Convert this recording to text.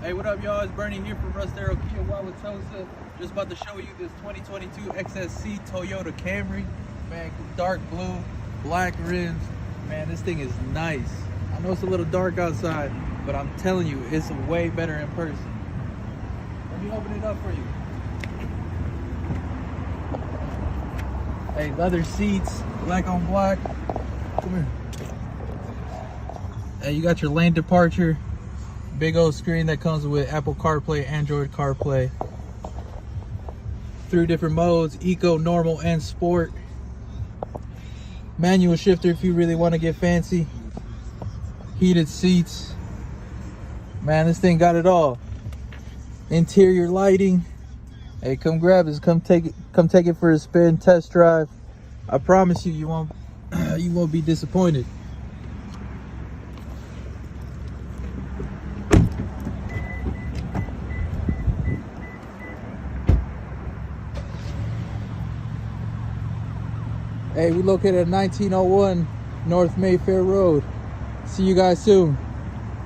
Hey, what up, y'all? It's Bernie here from Russ Darrow Kia Wauwatosa. Just about to show you this 2022 XSC Toyota Camry. Man, dark blue, black rims. Man, this thing is nice. I know it's a little dark outside, but I'm telling you, it's way better in person. Let me open it up for you. Hey, leather seats, black on black. Come here. Hey, you got your lane departure. Big old screen that comes with Apple CarPlay, Android CarPlay. 3 different modes: Eco, Normal, and Sport. Manual shifter if you really want to get fancy. Heated seats. Man, this thing got it all. Interior lighting. Hey, come grab this. Come take it for a spin, test drive. I promise you, you won't be disappointed. Hey, we located at 1901 North Mayfair Road. See you guys soon.